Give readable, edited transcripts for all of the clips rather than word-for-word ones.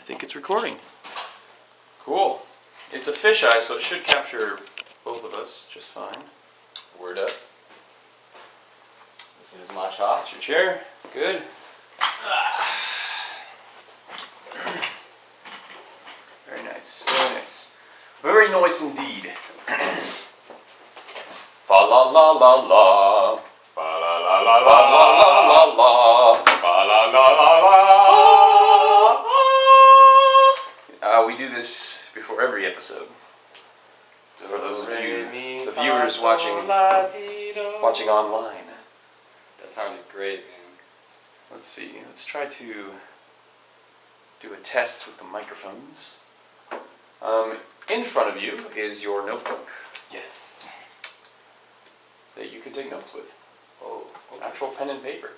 think it's recording. Cool. It's a fisheye, so it should capture both of us just fine. Word up. This is my shop. It's your chair. Good. Very nice. Very nice. Very nice indeed. Fa la la la la. Fa la la la Fa la la la la. Fa la la la la. We do this before every episode. For those of you, the viewers watching online. That sounded great, man. Let's see. Let's try to do a test with the microphones. In front of you is your notebook. Yes. That you can take notes with. Oh, okay. Actual pen and paper.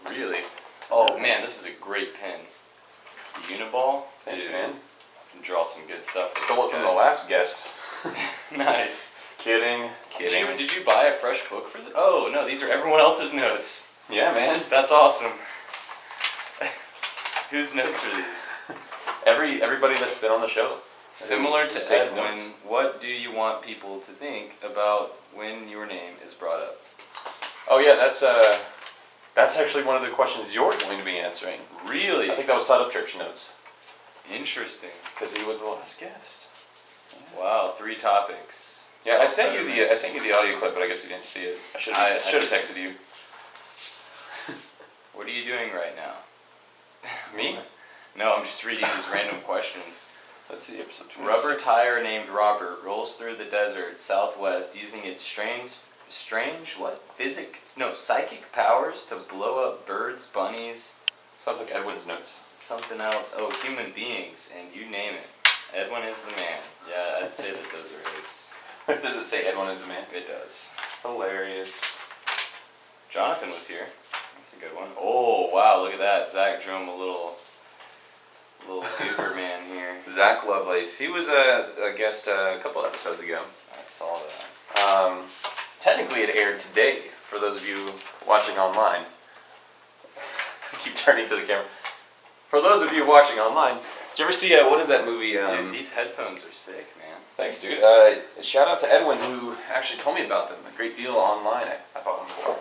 Really? Oh man, this is a great pen. The Uniball. Thanks, Dude, man. I can draw some good stuff. Stole it from the last guest. Nice. Kidding. Did you buy a fresh book for this? Oh no, these are everyone else's notes. Yeah, man. That's awesome. Whose notes are these? Everybody that's been on the show. Similar Just to taking Edwin, notes. what do you want people to think about when your name is brought up? Oh yeah, that's actually one of the questions you're going to be answering. Really? I think that was taught up church notes Interesting. because he was the last guest. Wow, 3 topics. Yeah, I sent you the audio clip, but I guess you didn't see it. I should have texted you. What are you doing right now? Me? No, I'm just reading these random questions. Let's see, episode 26. Rubber tire named Robert rolls through the desert southwest using its psychic powers to blow up birds, bunnies, Sounds like Edwin's notes. something else. Oh, human beings, and you name it. Edwin is the man. Yeah, I'd say that those are his. Does it say Edwin is the man? It does. Hilarious. Jonathan was here. That's a good one. Oh, wow, look at that. Zach drew him a little goober man here. Zach Lovelace. He was a guest a couple episodes ago. I saw that. Technically, it aired today for those of you watching online. I keep turning to the camera. For those of you watching online, did you ever see, what is that movie? Dude, these headphones are sick, man. Thanks, dude. Shout out to Edwin, who actually told me about them. A great deal online I bought them for.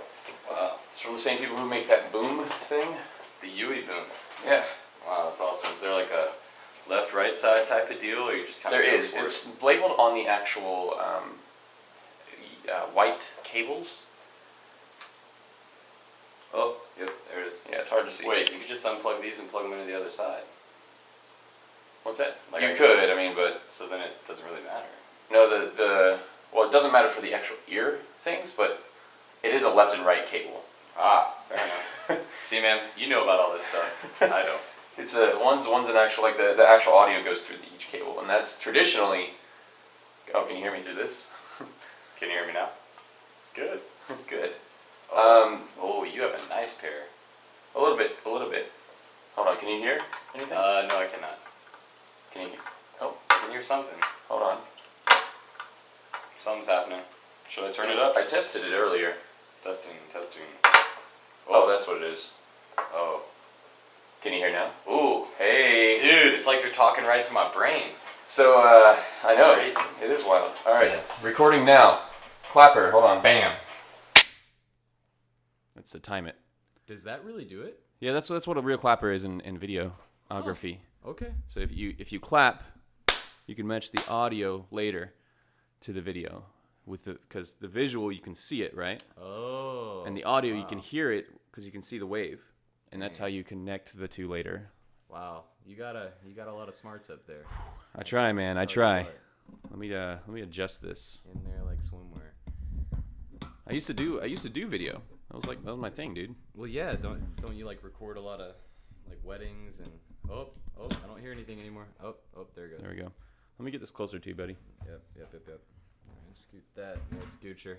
Wow. It's from the same people who make that boom thing. The Yui boom. Yeah. Wow, that's awesome. Is there like a left-right side type of deal, or you just kind of There is. It's labeled on the actual white cables. Oh, yep, there it is. Yeah, it's hard to see. Wait, you could just unplug these and plug them into the other side. What's that? Like You I could, I mean, but So then it doesn't really matter. no, well, it doesn't matter for the actual ear things, but it is a left and right cable. Ah, fair enough. See, man, you know about all this stuff. I don't. It's one's an actual, like the actual audio goes through each cable, and that's traditionally. Oh, can you hear me through this? Can you hear me now? Good. Good. Oh, you have a nice pair. A little bit. Hold on, can you hear anything? No, I cannot. Can you hear? Oh, I can hear something. Hold on. Something's happening. Should I turn it up? I tested it earlier. Testing. Oh, that's what it is. Oh. Can you hear now? Ooh. Hey. Dude, it's like you're talking right to my brain. So, I know. Crazy. It is wild. Alright. Yes. Recording now. Clapper, hold on. Bam. That's to time it. Does that really do it? Yeah, that's what a real clapper is in videography. Okay. So if you clap, you can match the audio later to the video because the visual you can see it, right? Oh. And the audio you can hear it because you can see the wave, and that's how you connect the two later. Wow. You got a lot of smarts up there. I try, man. I try. Let me adjust this. In there like swimwear. I used to do video. That was my thing, dude. Well, yeah. Don't you like record a lot of like weddings and oh I don't hear anything anymore. Oh there it goes. There we go. Let me get this closer to you, buddy. Yep. All right, scoot that. No scoocher.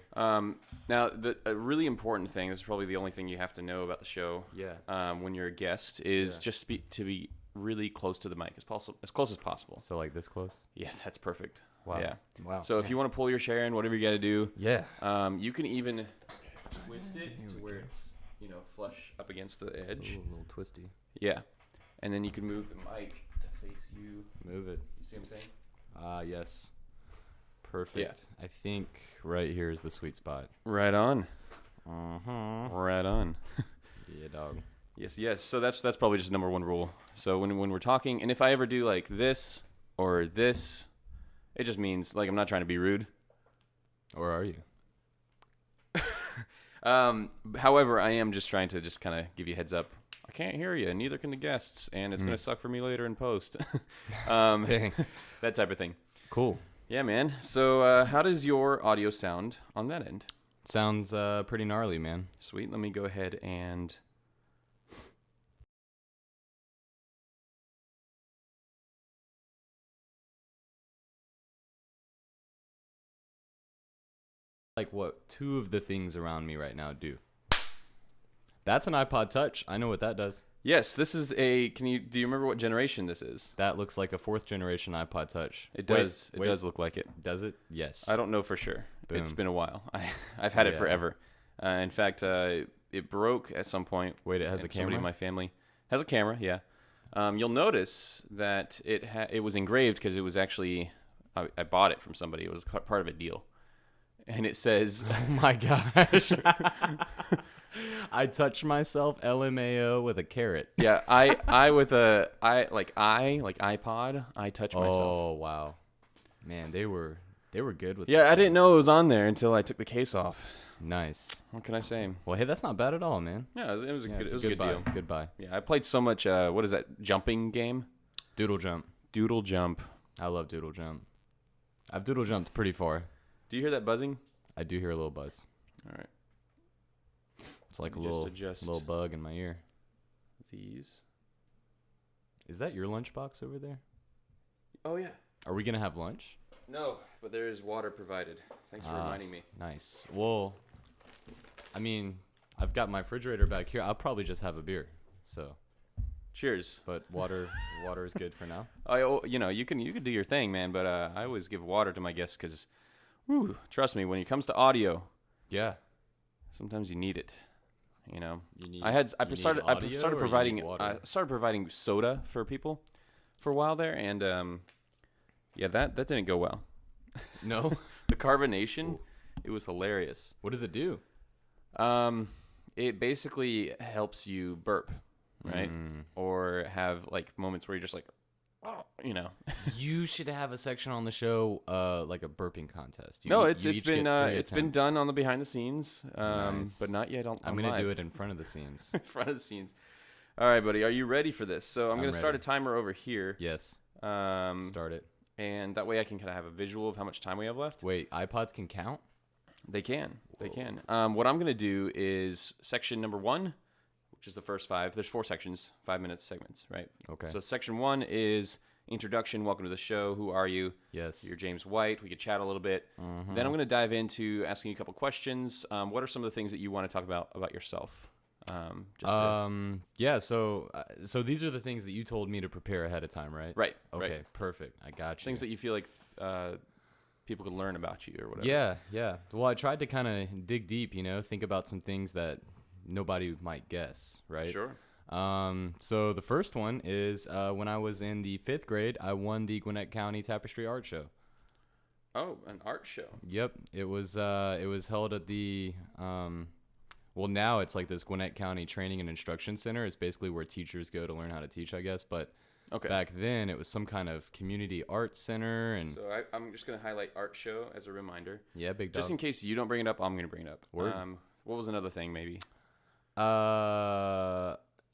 Now a really important thing. This is probably the only thing you have to know about the show. Yeah. When you're a guest is just to be really close to the mic as close as possible. So like this close? Yeah, that's perfect. Wow. Yeah. Wow. So if you want to pull your chair in, whatever you got to do. Yeah. You can even twist it to where it's flush up against the edge. Ooh, a little twisty. Yeah. And then you can move the mic to face to move it. You see what I'm saying? Yes. Perfect. I think right here is the sweet spot. Right on. Uh-huh. Right on. Yeah, dog. Yes. So that's probably just number one rule. So when we're talking, and if I ever do like this or this, it just means like I'm not trying to be rude. Or are you? However, I am just trying to just kind of give you a heads up. I can't hear you, neither can the guests, and it's gonna suck for me later in post. Dang. That type of thing. Cool. Yeah, man. So how does your audio sound on that end? Sounds pretty gnarly, man. Sweet. Let me go ahead and. Like what two of the things around me right now do. That's an iPod Touch. I know what that does. Yes, this is a. Do you remember what generation this is? That looks like a 4th generation iPod Touch. It does. It does look like it. Does it? Yes. I don't know for sure. Boom. It's been a while. I've had it Yeah. forever. In fact, it broke at some point. Wait, it has a and camera? Somebody in my family has a camera. Yeah. You'll notice that it was engraved because it was actually I bought it from somebody. It was part of a deal, and it says, Oh my gosh. I touched myself LMAO with a carrot. "Yeah, I with a like iPod. I touch myself." Oh wow. Man, they were good with Yeah, this I didn't know it was on there until I took the case off. thing. Nice. What can I say? Well, hey, that's not bad at all, man. Yeah, it was a Yeah, good. it's It was a a good buy. deal. Good buy. Yeah, I played so much. What is that jumping game? Doodle jump. Doodle jump. I love doodle jump. I've doodle jumped pretty far. Do you hear that buzzing? I do hear a little buzz. All right. It's like a Let me just little adjust little bug in my ear. these. Is that your lunchbox over there? Oh yeah. Are we gonna have lunch? No, but there is water provided. Thanks for reminding me. Nice. Well, I mean, I've got my refrigerator back here. I'll probably just have a beer. So, Cheers. but water is good for now. You can do your thing, man. But I always give water to my guests because, trust me, when it comes to audio, Yeah. sometimes you need it. You know. You need. I started audio or you providing need water? I started providing soda for people for a while there, and yeah, that didn't go well. No. The carbonation, it was hilarious. What does it do? It basically helps you burp, right? Mm. Or have like moments where you're just like, you know. You should have a section on the show, like a burping contest. No, You it's each been get 3 it's been attempts. done on the behind the scenes, Nice. but not yet on. I'm gonna do it in front of the scenes. in front of the scenes. All right, buddy, are you ready for this? So I'm gonna start a ready. timer over here. Yes. Start it. and that way I can kind of have a visual of how much time we have left. Wait, iPods can count? They can. What I'm gonna do is section number 1, which is the first 5. There's 4 sections, 5-minute segments, right? Okay. So section 1 is introduction. Welcome to the show. Who are you? Yes. You're James White. We could chat a little bit. Mhm. Then I'm gonna dive into asking you a couple questions. What are some of the things that you want to talk about yourself? Yeah. So these are the things that you told me to prepare ahead of time, right? Right. Okay. Right. Perfect. I got you. Things that you feel like people could learn about you or whatever. Yeah. Yeah. Well, I tried to kind of dig deep, think about some things that nobody might guess, right? Sure. So the first one is when I was in the 5th grade, I won the Gwinnett County Tapestry Art Show. Oh, an art show. Yep, it was held at the well, now it's like this Gwinnett County Training and Instruction Center. It's basically where teachers go to learn how to teach, I guess. But Okay. back then, it was some kind of community arts center, and So I'm just gonna highlight art show as a reminder, yeah, big dog. just in case you don't bring it up. I'm gonna bring it up. Word. What was another thing maybe?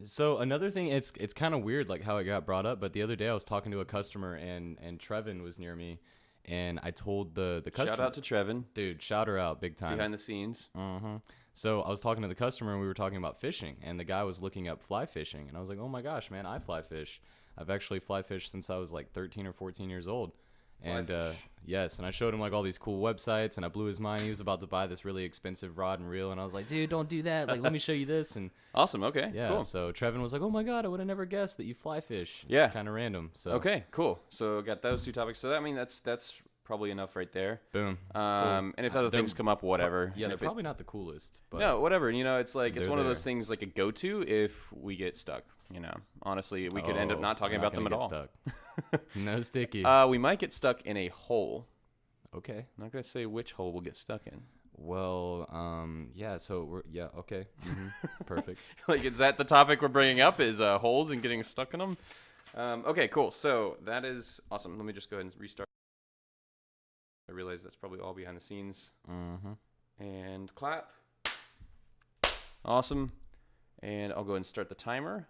So another thing, it's kind of weird, like how it got brought up. But the other day, I was talking to a customer, and Trevin was near me, and I told the customer. Shout out to Trevin, Dude, shout her out big time. behind the scenes. So I was talking to the customer, and we were talking about fishing, and the guy was looking up fly fishing, and I was like, oh my gosh, man, I fly fish. I've actually fly fished since I was like 13 or 14 years old. And yes, and I showed him like all these cool websites, and I blew his mind. He was about to buy this really expensive rod and reel, and I was like, dude, don't do that. Like, let me show you this. And Awesome. Okay. yeah, Cool. so Trevin was like, oh my God, I would have never guessed that you fly fish. It's Yeah. kind of random. So Okay. Cool. So got those 2 topics. So I mean that's probably enough right there. boom. And if other They're things come up, whatever. Yeah, And they're if it- probably not the coolest, but No, whatever. It's like it's They're one of those there. things like a go-to if we get stuck. Honestly, we could end up Oh, not talking we're about them at gonna all. get stuck. No sticky. We might get stuck in a hole. Okay. I'm not gonna say which hole we'll get stuck in. Well, yeah. So okay. Perfect. Like, is that the topic we're bringing up? Is holes and getting stuck in them? Okay, cool. So that is awesome. Let me just go ahead and restart. I realize that's probably all behind the scenes. And clap. Awesome. And I'll go ahead and start the timer.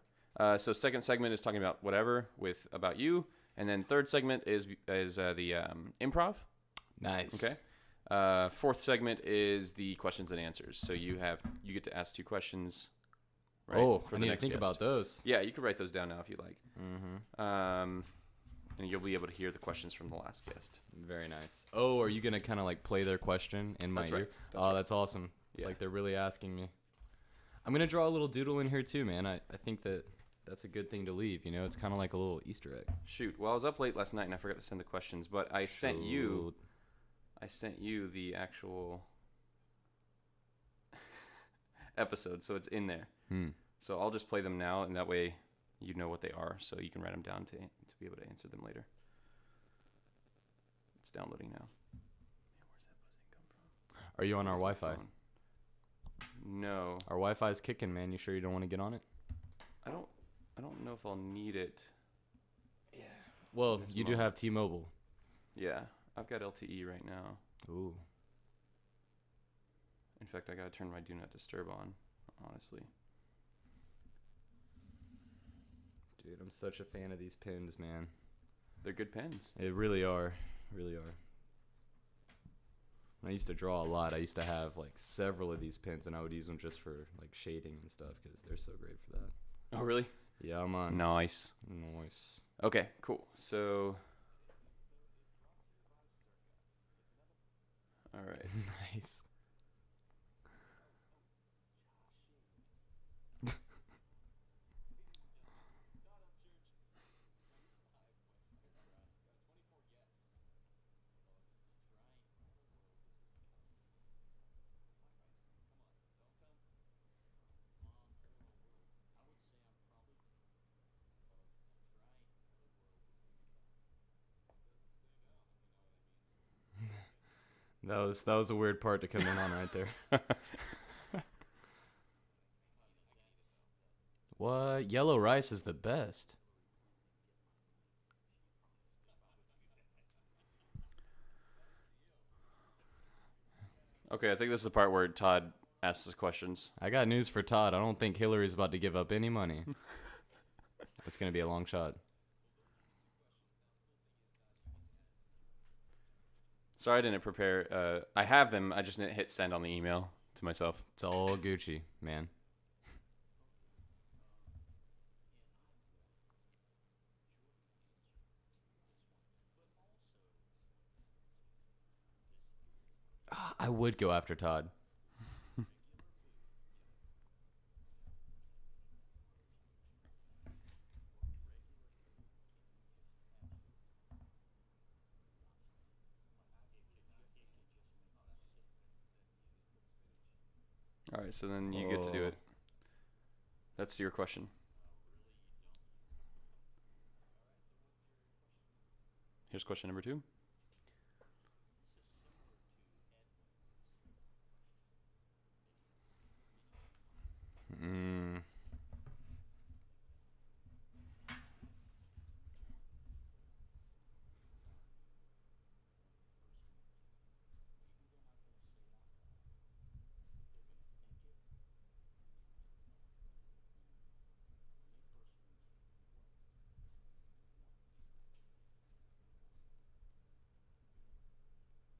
So second segment is talking about whatever about you, and then third segment is the improv. Nice. Okay. Fourth segment is the questions and answers. So you get to ask 2 questions. Right, Oh, for I the need to next think guest. about those. Yeah, you can write those down now if you like. And you'll be able to hear the questions from the last guest. Very nice. Oh, are you gonna kind of like play their question in my That's ear? right. That's right. That's awesome. It's Yeah. like they're really asking me. I'm gonna draw a little doodle in here too, man. I think that's a good thing to leave. You know, it's kind of like a little Easter egg. Shoot. Well, I was up late last night and I forgot to send the questions, but I sent you the actual episode, so it's in there. So I'll just play them now, and that way you know what they are, so you can write them down to be able to answer them later. It's downloading now. Man, where's that buzzing come from? Are you on our That's my Wi-Fi? phone. No, Our Wi-Fi is kicking, man. You sure you don't want to get on it? I don't know if I'll need it. Well, This you do moment. have T-Mobile. Yeah, I've got LTE right now. Ooh. In fact, I gotta turn my Do Not Disturb on, honestly. Dude, I'm such a fan of these pins, man. They're good pens. They really are. Really are. I used to draw a lot. I used to have like several of these pins, and I would use them just for like shading and stuff because they're so great for that. Oh, really? Yeah, I'm on. Nice. Nice. Okay, cool. So, all right. Nice. That was a weird part to come in on right there. What? Yellow rice is the best. Okay, I think this is the part where Todd asks us questions. I got news for Todd. I don't think Hillary's about to give up any money. It's gonna be a long shot. Sorry I didn't prepare. I have them. I just didn't hit send on the email to myself. It's all Gucci, man. I would go after Todd. All right, so then you get to do it. That's your question. Here's question number 2.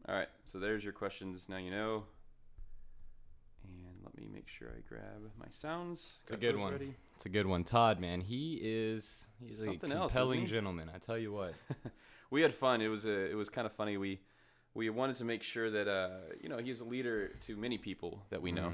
All right, so there's your questions. Now you know. And let me make sure I grab my sounds. It's a Got good those one. ready. It's a good one. Todd, man, he's Something a else, compelling isn't he? gentleman. I tell you what. We had fun. It was kind of funny. We wanted to make sure that he's a leader to many people that we know,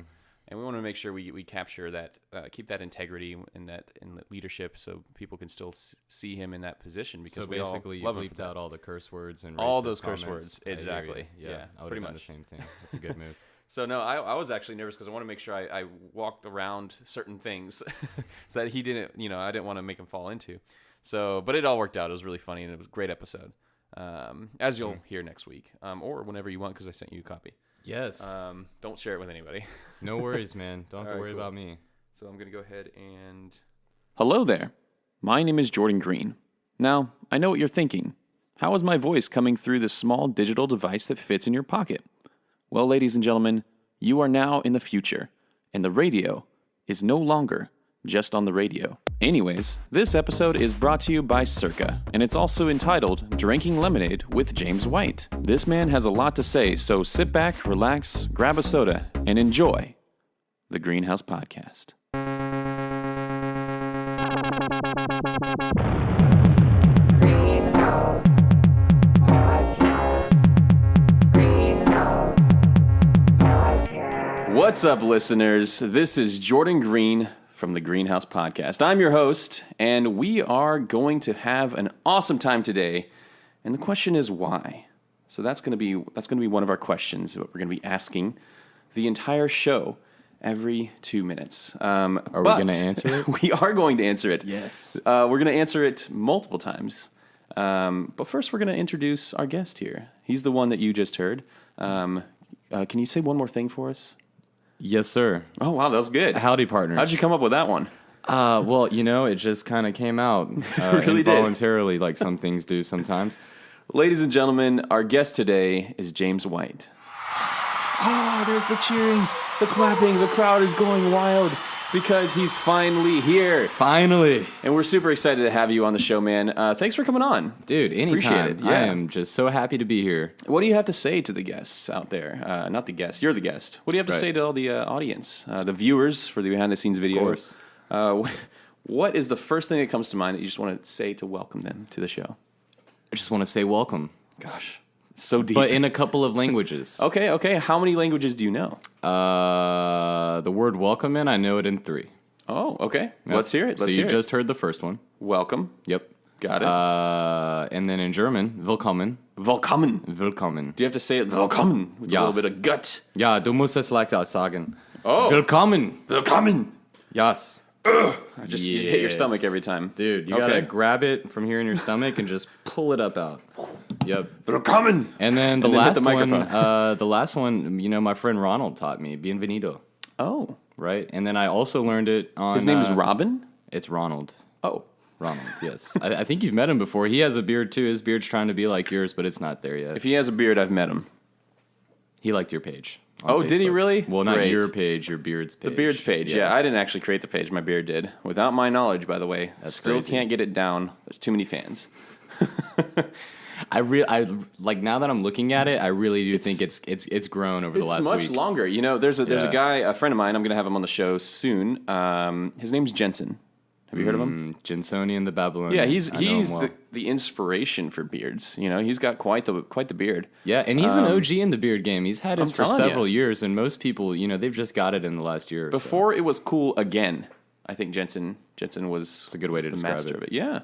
and we want to make sure we capture that, keep that integrity and that leadership, so people can still see him in that position. Because So we all basically, you love him for bleeped that. out all the curse words and all racist those curse comments. words. I hear you. Exactly. Yeah, Yeah, I would pretty have done much. the same thing. That's a good move. So no, I was actually nervous because I want to make sure I walked around certain things so that he didn't, I didn't want to make him fall into. So, but it all worked out. It was really funny and it was a great episode. As you'll hear next week, or whenever you want, because I sent you a copy. Yes. Don't share it with anybody. No worries, man. Don't have to worry about me. So I'm gonna go ahead and. Hello there. My name is Jordan Greene. Now, I know what you're thinking. How is my voice coming through this small digital device that fits in your pocket? Well, ladies and gentlemen, you are now in the future, and the radio is no longer just on the radio. Anyways, this episode is brought to you by Circa, and it's also entitled Drinking Lemonade with James White. This man has a lot to say, so sit back, relax, grab a soda, and enjoy the Greene House Podcast. Greene House Podcast. Greene House Podcast. What's up, listeners? This is Jordan Greene from the Greene House Podcast. I'm your host, and we are going to have an awesome time today. And the question is why? So that's going to be one of our questions that we're going to be asking the entire show every 2 minutes. Are we going to answer it? We are going to answer it. Yes. We're going to answer it multiple times. But first, we're going to introduce our guest here. He's the one that you just heard. Can you say one more thing for us? Yes, sir. Oh, wow, that was good. Howdy, partners. How'd you come up with that one? Well, it just kind of came out really did. involuntarily, like some things do sometimes. Ladies and gentlemen, our guest today is James White. Oh, there's the cheering, the clapping. The crowd is going wild because he's finally here. Finally. And we're super excited to have you on the show, man. Thanks for coming on. Dude, anytime. Appreciate it. Yeah. I am just so happy to be here. What do you have to say to the guests out there? Not the guests. You're the guest. What do you have to Right. say to all the audience, the viewers for the behind-the-scenes videos? course. What is the first thing that comes to mind that you just want to say to welcome them to the show? I just want to say welcome, Gosh, so deep. but in a couple of languages. Okay. How many languages do you know? The word welcome I know it in 3. Oh, okay. Yep. Let's hear it. So you just heard the first one. Welcome. Yep. Got it. And then in German, willkommen. Willkommen. Willkommen. Do you have to say it willkommen with Ja. a little bit of gut? Ja, du musst es like das sagen. Oh. Willkommen. Willkommen. Yes. Just you hit your stomach every time. Dude, you Okay. gotta grab it from here in your stomach and just pull it up out. Yep. Willkommen. And then And then hit the one, microphone. my friend Ronald taught me. Bienvenido. Oh. Right? And then I also learned it on... His name is Robin? It's Ronald. Oh. Ronald, yes. I think you've met him before. He has a beard too. His beard's trying to be like yours, but it's not there yet. If he has a beard, I've met him. He liked your page. on Oh, did he Facebook. really? Well, not Great. your page, your beard's page. The beard's page, yeah. I didn't actually create the page. My beard did. Without my knowledge, by the way. That's Still crazy. can't get it down. There's too many fans. I like now that I'm looking at it, I really do think it's grown over the last It's much week. longer. There's a Yeah. guy, a friend of mine. I'm going to have him on the show soon. His name's Jensen. Have you heard of him? Jinsonian the Babylonian. Yeah, he's I know him well. the inspiration for beards. He's got quite the beard. Yeah, and he's an OG in the beard game. He's had his I'm for telling ya. several years, and most people, they've just got it in the last year or so. Before it was cool again. I think Jensen was It's a good way to the describe master it. of it. Yeah.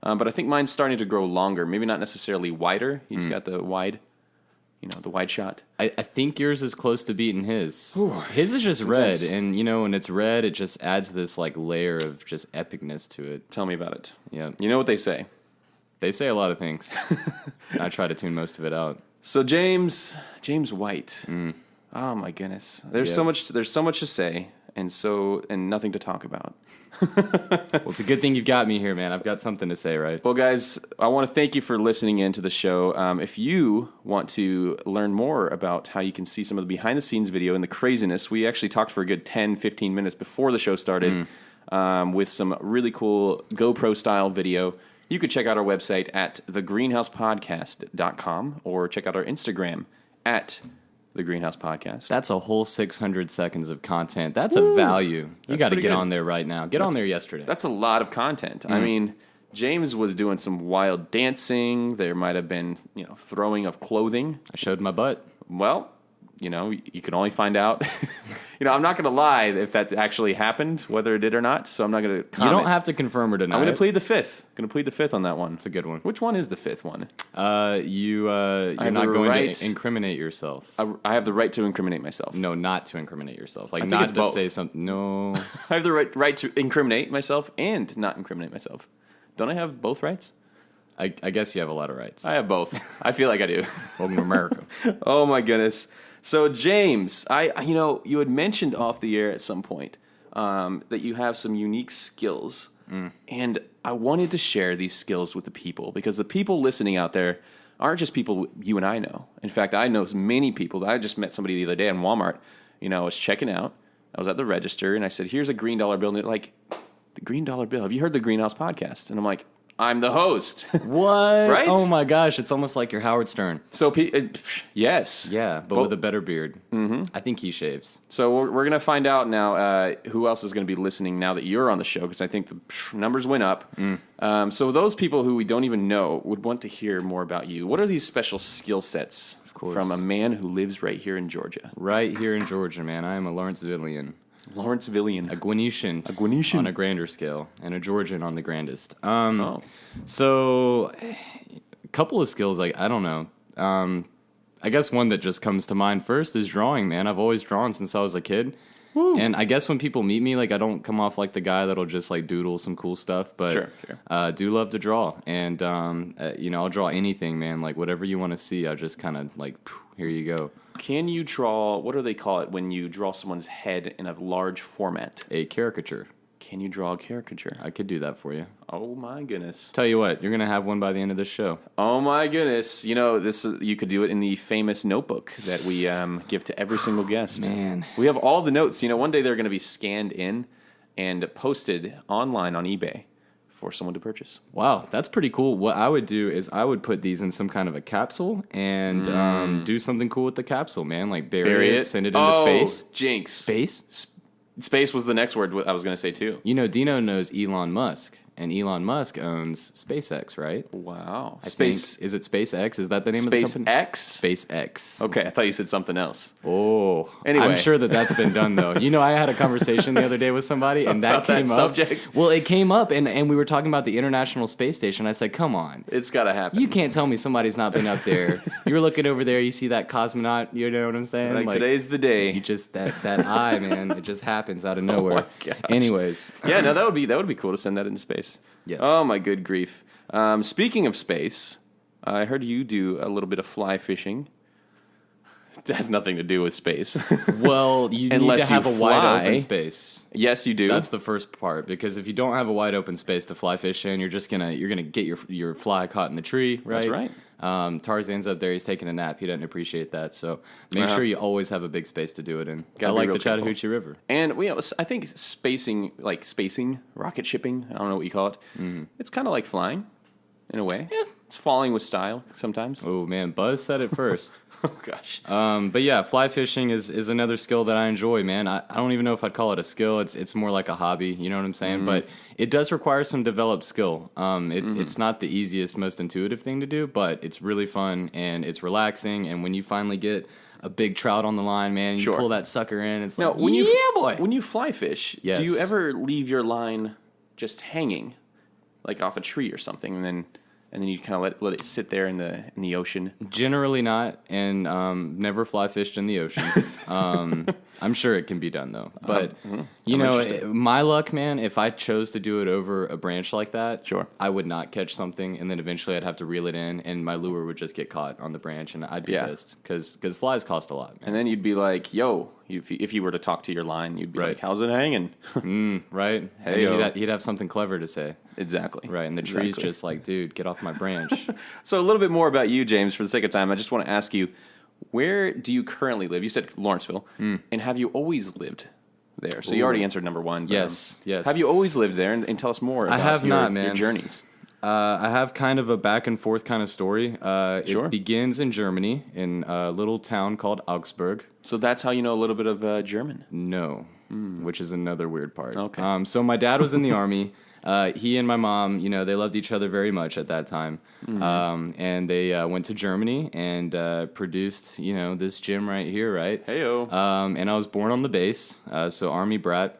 But I think mine's starting to grow longer. Maybe not necessarily wider. He's got the wide, the wide shot. I think yours is close to beating his. His is just red, intense. and when it's red, it just adds this like layer of just epicness to it. Tell me about it. Yeah, You know what they say. they say a lot of things. And I try to tune most of it out. So James White. Oh my goodness. There's Yeah. so much to say and nothing to talk about. Well, it's a good thing you've got me here, man. I've got something to say, right? Well, guys, I want to thank you for listening in to the show. If you want to learn more about how you can see some of the behind-the-scenes video and the craziness, we actually talked for a good 10, 15 minutes before the show started with some really cool GoPro-style video. You could check out our website at thegreenhousepodcast.com or check out our Instagram at The Greene House Podcast. That's a whole 600 seconds of content. That's a value. You got to pretty get good. on there right now. Get on there yesterday. That's a lot of content. I mean, James was doing some wild dancing. There might have been, throwing of clothing. I showed my butt. Well, you can only find out. I'm not going to lie if that actually happened, whether it did or not. So I'm not going to comment. You don't have to confirm or deny. I'm going to plead the fifth. On that one. It's a good one. Which one is the fifth one? You're have not the going right- to incriminate yourself. I have the right to incriminate myself. No, not to incriminate yourself. Like think not it's to both. say something. No. I have the right to incriminate myself and not incriminate myself. Don't I have both rights? I guess you have a lot of rights. I have both. I feel like I do. Welcome to America. Oh my goodness. So James, you had mentioned off the air at some point that you have some unique skills, and I wanted to share these skills with the people because the people listening out there aren't just people you and I know. In fact, I know many people. I just met somebody the other day in Walmart. I was checking out. I was at the register, and I said, "Here's a green dollar bill." And they're like, "The green dollar bill? Have you heard the Greene House Podcast?" And I'm like, I'm the host. What? Right? Oh my gosh, it's almost like you're Howard Stern. So, yes. Yeah, but with a better beard. Mm-hmm. I think he shaves. So we're going to find out now who else is going to be listening now that you're on the show, because I think the numbers went up. So those people who we don't even know would want to hear more about you. What are these special skill sets from a man who lives right here in Georgia? Right here in Georgia, man. I am a Lawrencevillian. Lawrencevillian. A Gwinnetian. A Gwinnetian. On a grander scale. And a Georgian on the grandest. Oh. So, a couple of skills, I don't know. I guess one that just comes to mind first is drawing, man. I've always drawn since I was a kid. Woo. And I guess when people meet me, I don't come off like the guy that'll just doodle some cool stuff, but Sure. Do love to draw. And I'll draw anything, man. Whatever you want to see, I just kind of here you go. Can you draw, what do they call it when you draw someone's head in a large format? A caricature. Can you draw a caricature? I could do that for you. Oh my goodness. Tell you what, you're going to have one by the end of this show. Oh my goodness. You could do it in the famous notebook that we give to every single guest. Man. We have all the notes. One day they're going to be scanned in and posted online on eBay for someone to purchase. Wow, that's pretty cool. What I would do is I would put these in some kind of a capsule and do something cool with the capsule, man. Bury it, send it into space. Jinx. Space? Space was the next word I was going to say too. Dino knows Elon Musk, and Elon Musk owns SpaceX, right? Wow. Is it SpaceX? Is that the name of the company? SpaceX. Okay, I thought you said something else. Oh. Anyway. I'm sure that's been done, though. I had a conversation the other day with somebody, and that came up. Subject? Well, it came up, and we were talking about the International Space Station. I said, come on. It's got to happen. You can't tell me somebody's not been up there. You're looking over there, you see that cosmonaut, you know what I'm saying? Today's the day. You just, that eye, man, it just happens out of nowhere. Oh my gosh. Anyways. Yeah, no, that would be cool to send that into space. Yes. Oh my good grief. Speaking of space, I heard you do a little bit of fly fishing. It has nothing to do with space. Well, you need Unless to have you a wide fly. open space. Yes, you do. That's the first part, because if you don't have a wide open space to fly fish in, you're gonna get your fly caught in the tree, right? That's right. Tarzan's up there; he's taking a nap. He doesn't appreciate that, so make Uh-huh. sure you always have a big space to do it in. Gotta I be like real the careful. Chattahoochee River. And I think spacing, rocket shipping. I don't know what you call it. Mm-hmm. It's kind of like flying, in a way. Yeah, it's falling with style sometimes. Oh man, Buzz said it first. Oh gosh. But yeah, fly fishing is another skill that I enjoy, man. I don't even know if I'd call it a skill. It's more like a hobby, you know what I'm saying? Mm-hmm. But it does require some developed skill. It's not the easiest, most intuitive thing to do, but it's really fun and it's relaxing. And when you finally get a big trout on the line, man, you Sure. pull that sucker in. It's Now, like, when boy. when you fly fish, Yes. do you ever leave your line just hanging, off a tree or something, and then you kind of let it sit there in the ocean? Generally not, and never fly fished in the ocean. I'm sure it can be done though. But my luck, man, if I chose to do it over a branch like that, Sure. I would not catch something, and then eventually I'd have to reel it in, and my lure would just get caught on the branch, and I'd be Yeah. pissed because flies cost a lot, man. And then you'd be like, "Yo," if you were to talk to your line, you'd be Right. like, "How's it hanging?" Right? Hey-o. He'd have something clever to say. Exactly. Right, and the tree's Exactly. just like, dude, get off my branch. So a little bit more about you, James, for the sake of time. I just want to ask you, where do you currently live? You said Lawrenceville, and have you always lived there? So you already answered number one. But, Yes. Have you always lived there? And tell us more about have not, man. your journeys. I have kind of a back and forth kind of story. Sure. It begins in Germany, in a little town called Augsburg. So that's how you know a little bit of German. No, which is another weird part. Okay. So my dad was in the army. he and my mom, they loved each other very much at that time. And they went to Germany and produced, this gym right here, right? Heyo. And I was born on the base, so Army brat.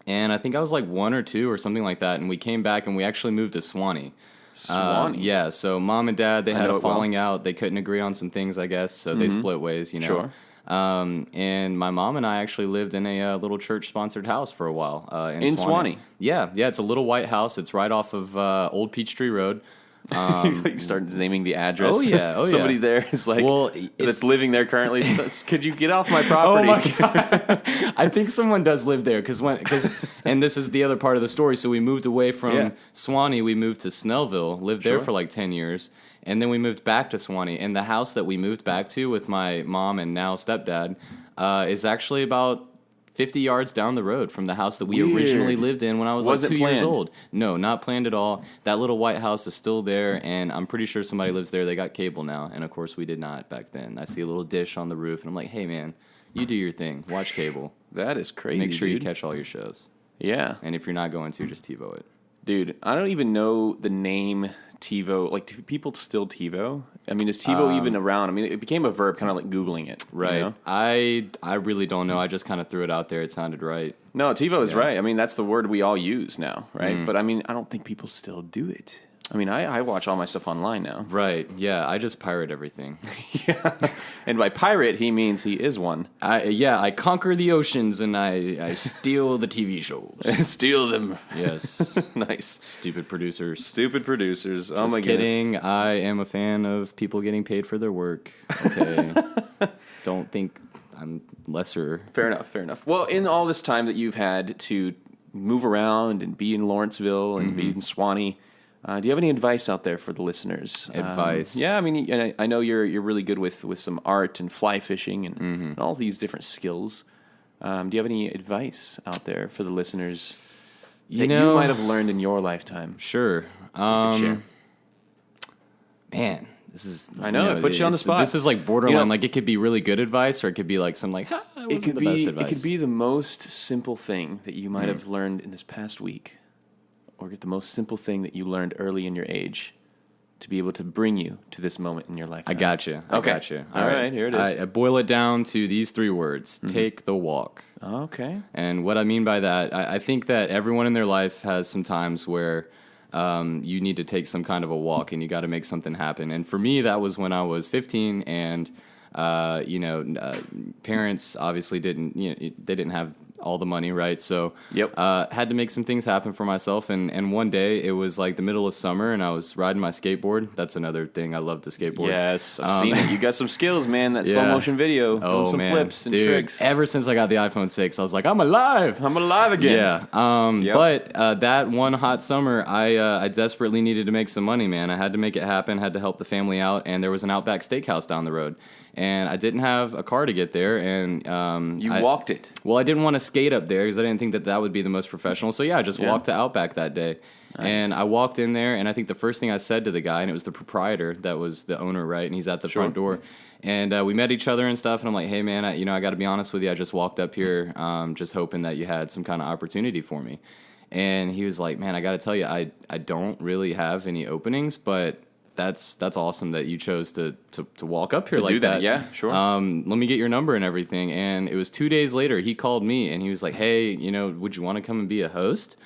And I think I was like 1 or 2 or something like that. And we came back and we actually moved to Swanee. Swanee? Yeah, so mom and dad, they I had know a it well. falling out. They couldn't agree on some things, I guess, so they split ways, Sure. And my mom and I actually lived in a little church-sponsored house for a while In Swanee? Yeah, it's a little white house. It's right off of Old Peachtree Road. You start naming the address. Oh, yeah. Somebody there is like, Well, that's living there currently. Could you get off my property? Oh my god! I think someone does live there because and this is the other part of the story. So we moved away from Swanee. We moved to Snellville. Lived there for like 10 years, and then we moved back to Swanee. And the house that we moved back to with my mom and now stepdad is actually about 50 yards down the road from the house that we Weird. originally lived in when I was Wasn't like 2 years planned. old. No, not planned at all. That little white house is still there, and I'm pretty sure somebody lives there. They got cable now, and of course we did not back then. I see a little dish on the roof, and I'm like, hey man, you do your thing. Watch cable. That is crazy. Make sure you dude. catch all your shows. Yeah. And if you're not going to, just TiVo it. Dude, I don't even know the name TiVo. Like, do people still TiVo? I mean, is TiVo even around? I mean, it became a verb, kind of like Googling it. Right. You know? I really don't know. I just kind of threw it out there. It sounded right. No, TiVo is right. I mean, that's the word we all use now, right? But I mean, I don't think people still do it. I mean, I watch all my stuff online now. Right. Yeah. I just pirate everything. Yeah. And by pirate, he means he is one. I conquer the oceans and I steal the TV shows. Steal them. Yes. Nice. Stupid producers. Stupid producers. Oh Just my kidding. goodness. I am a fan of people getting paid for their work. Okay. Don't think I'm lesser. Fair enough. Fair enough. Well, in all this time that you've had to move around and be in Lawrenceville and be in Swanee, do you have any advice out there for the listeners? Advice? Yeah, I mean, and I know you're really good with some art and fly fishing and all these different skills. Do you have any advice out there for the listeners that you might have learned in your lifetime? Sure. Share. Man, this is. I know, it puts you on the spot. This is like borderline. You know- like it could be really good advice, or it could be like some like, ha, it wasn't the best advice. It could be the most simple thing that you might have learned in this past week, or get the most simple thing that you learned early in your age, to be able to bring you to this moment in your life. I got you. I Okay. got you. All right, here it is. I boil it down to these 3 words: take the walk. Okay. And what I mean by that, I think that everyone in their life has some times where you need to take some kind of a walk and you got to make something happen. And for me, that was when I was 15 and, parents obviously they didn't have all the money, right? So had to make some things happen for myself. And one day it was like the middle of summer and I was riding my skateboard. That's another thing. I love to skateboard. Yes, I've seen it. You got some skills, man. That Yeah. slow motion video, doing some man. flips and Dude, tricks. Ever since I got the iPhone 6, I was like, I'm alive. I'm alive again. Yeah. Yep. But that one hot summer, I desperately needed to make some money, man. I had to make it happen, had to help the family out, and there was an Outback Steakhouse down the road. And I didn't have a car to get there, and You walked it. well, I didn't want to skate up there because I didn't think that would be the most professional. So yeah, I just walked to Outback that day. And I walked in there, and I think the first thing I said to the guy, and it was the proprietor that was the owner, right? And he's at the front door. And we met each other and stuff, and I'm like, hey, man, I got to be honest with you. I just walked up here just hoping that you had some kind of opportunity for me. And he was like, man, I got to tell you, I don't really have any openings, but that's awesome that you chose to walk up here To like do that, yeah, sure. Let me get your number and everything. And it was 2 days later, he called me and he was like, hey, would you want to come and be a host?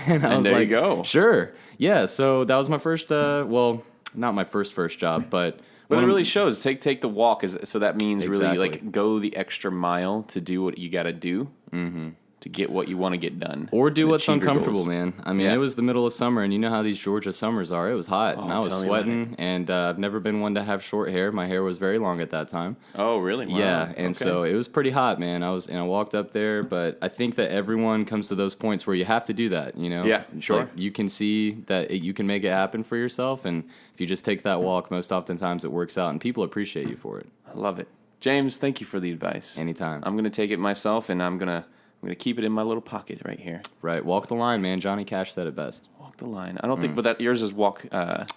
And I was there like, you go. Sure. Yeah. So that was my first, well, not my first job, but. But one it of- really shows. Take the walk. So that means really Exactly. like go the extra mile to do what you got to do to get what you want to get done. Or do and what's achieve your uncomfortable, goals. man. I mean, Yeah. it was the middle of summer, and you know how these Georgia summers are. It was hot, and I was tell me about sweating, and I've never been one to have short hair. My hair was very long at that time. Oh, really? Wow. Yeah, and so it was pretty hot, man. I walked up there, but I think that everyone comes to those points where you have to do that, Yeah, sure. Like, you can see that you can make it happen for yourself, and if you just take that walk, most oftentimes it works out, and people appreciate you for it. I love it. James, thank you for the advice. Anytime. I'm going to take it myself, and I'm going to keep it in my little pocket right here. Right, walk the line, man. Johnny Cash said it best. Walk the line. I don't think, but that yours is walk.